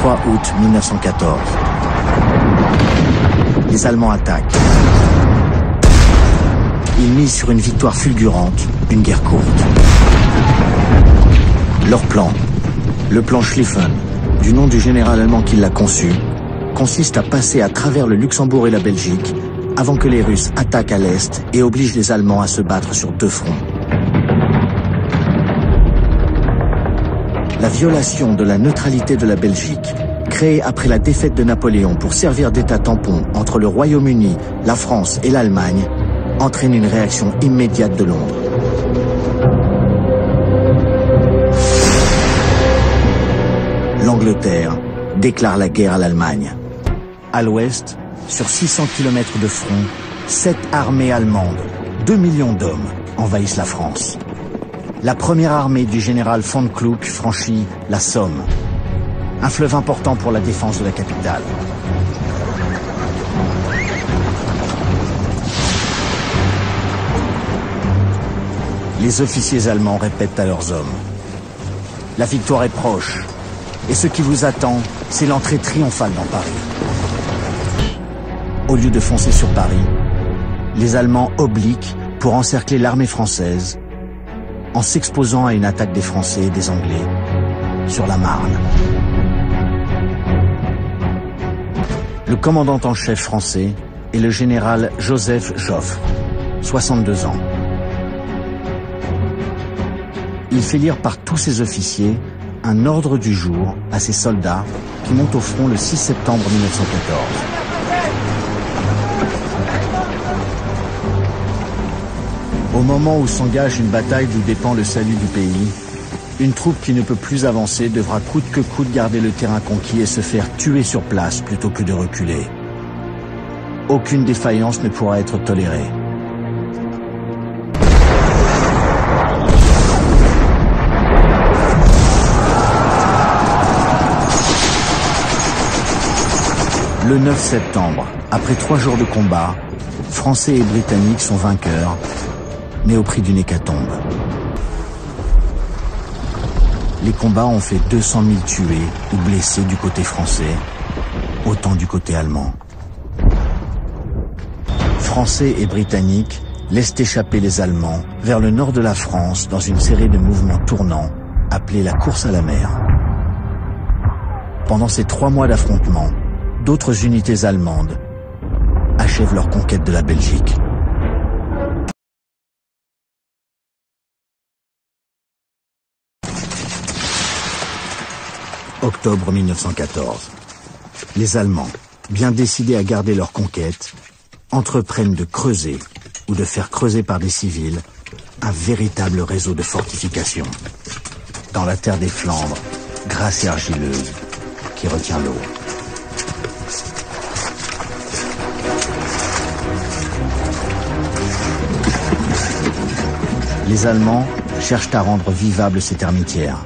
23 août 1914. Les Allemands attaquent. Ils misent sur une victoire fulgurante, une guerre courte. Leur plan, le plan Schlieffen, du nom du général allemand qui l'a conçu, consiste à passer à travers le Luxembourg et la Belgique avant que les Russes attaquent à l'Est et obligent les Allemands à se battre sur deux fronts. La violation de la neutralité de la Belgique, créée après la défaite de Napoléon pour servir d'état tampon entre le Royaume-Uni, la France et l'Allemagne, entraîne une réaction immédiate de Londres. L'Angleterre déclare la guerre à l'Allemagne. À l'ouest, sur 600 km de front, 7 armées allemandes, 2 millions d'hommes, envahissent la France. La première armée du général von Kluck franchit la Somme, un fleuve important pour la défense de la capitale. Les officiers allemands répètent à leurs hommes: la victoire est proche, et ce qui vous attend, c'est l'entrée triomphale dans Paris. Au lieu de foncer sur Paris, les Allemands obliquent pour encercler l'armée française en s'exposant à une attaque des Français et des Anglais sur la Marne. Le commandant en chef français est le général Joseph Joffre, 62 ans. Il fait lire par tous ses officiers un ordre du jour à ses soldats qui montent au front le 6 septembre 1914. Au moment où s'engage une bataille d'où dépend le salut du pays, une troupe qui ne peut plus avancer devra coûte que coûte garder le terrain conquis et se faire tuer sur place plutôt que de reculer. Aucune défaillance ne pourra être tolérée. Le 9 septembre, après 3 jours de combat, Français et Britanniques sont vainqueurs, mais au prix d'une hécatombe. Les combats ont fait 200 000 tués ou blessés du côté français, autant du côté allemand. Français et Britanniques laissent échapper les Allemands vers le nord de la France dans une série de mouvements tournants appelés la course à la mer. Pendant ces 3 mois d'affrontement, d'autres unités allemandes achèvent leur conquête de la Belgique. Octobre 1914. Les Allemands, bien décidés à garder leur conquête, entreprennent de creuser ou de faire creuser par des civils un véritable réseau de fortifications dans la terre des Flandres, grasse et argileuse, qui retient l'eau. Les Allemands cherchent à rendre vivables ces termitières.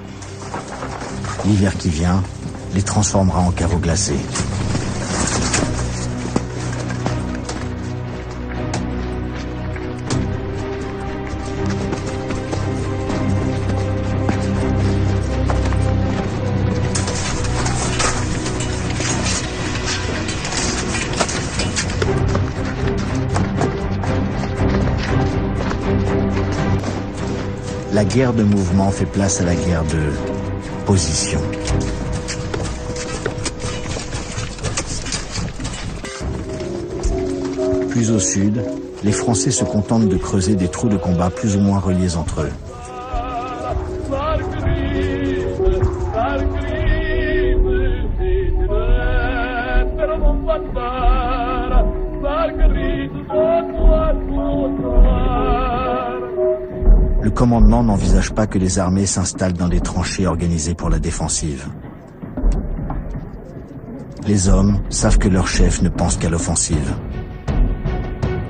L'hiver qui vient les transformera en caveaux glacés. La guerre de mouvement fait place à la guerre de position. Plus au sud, les Français se contentent de creuser des trous de combat plus ou moins reliés entre eux. Le commandement n'envisage pas que les armées s'installent dans des tranchées organisées pour la défensive. Les hommes savent que leur chef ne pense qu'à l'offensive.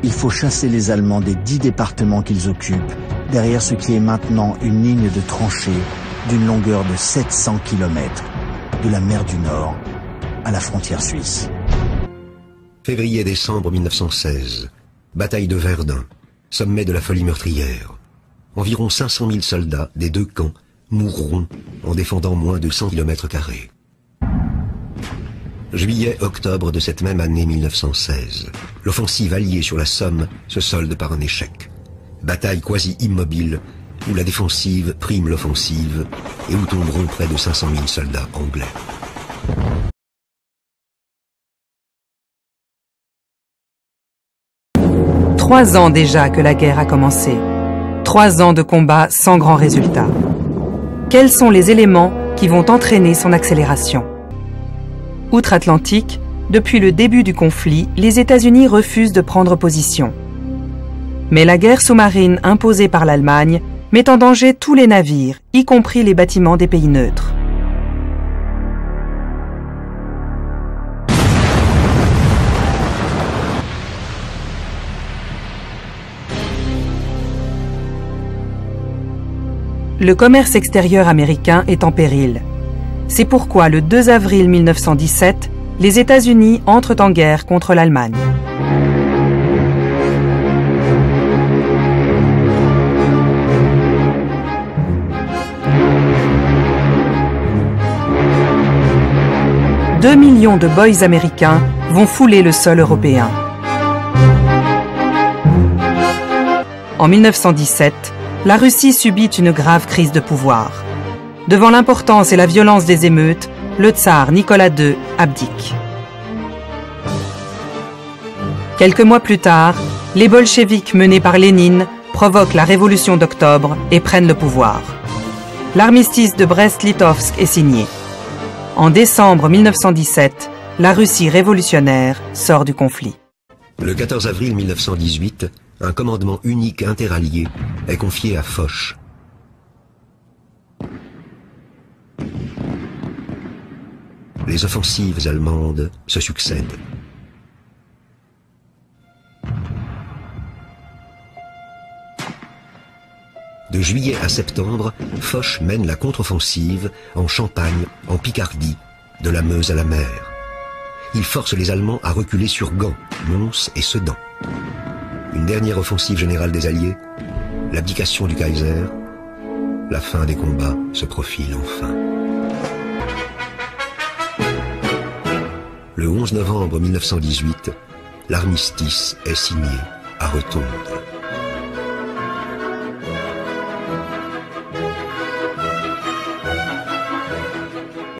Il faut chasser les Allemands des 10 départements qu'ils occupent, derrière ce qui est maintenant une ligne de tranchées d'une longueur de 700 km, de la mer du Nord à la frontière suisse. Février-décembre 1916, bataille de Verdun, sommet de la folie meurtrière. Environ 500 000 soldats des deux camps mourront en défendant moins de 100 km². Juillet-octobre de cette même année 1916. L'offensive alliée sur la Somme se solde par un échec. Bataille quasi immobile, où la défensive prime l'offensive et où tomberont près de 500 000 soldats anglais. Trois ans déjà que la guerre a commencé. 3 ans de combats sans grand résultat. Quels sont les éléments qui vont entraîner son accélération? Outre-Atlantique, depuis le début du conflit, les États-Unis refusent de prendre position. Mais la guerre sous-marine imposée par l'Allemagne met en danger tous les navires, y compris les bâtiments des pays neutres. Le commerce extérieur américain est en péril. C'est pourquoi le 2 avril 1917, les États-Unis entrent en guerre contre l'Allemagne. « 2 millions de boys américains vont fouler le sol européen. En 1917, la Russie subit une grave crise de pouvoir. Devant l'importance et la violence des émeutes, le tsar Nicolas II abdique. Quelques mois plus tard, les bolcheviks menés par Lénine provoquent la révolution d'octobre et prennent le pouvoir. L'armistice de Brest-Litovsk est signé. En décembre 1917, la Russie révolutionnaire sort du conflit. Le 14 avril 1918, un commandement unique interallié est confié à Foch. Les offensives allemandes se succèdent. De juillet à septembre, Foch mène la contre-offensive en Champagne, en Picardie, de la Meuse à la mer. Il force les Allemands à reculer sur Gand, Mons et Sedan. Une dernière offensive générale des Alliés, l'abdication du Kaiser, la fin des combats se profile enfin. Le 11 novembre 1918, l'armistice est signé à Rotonde.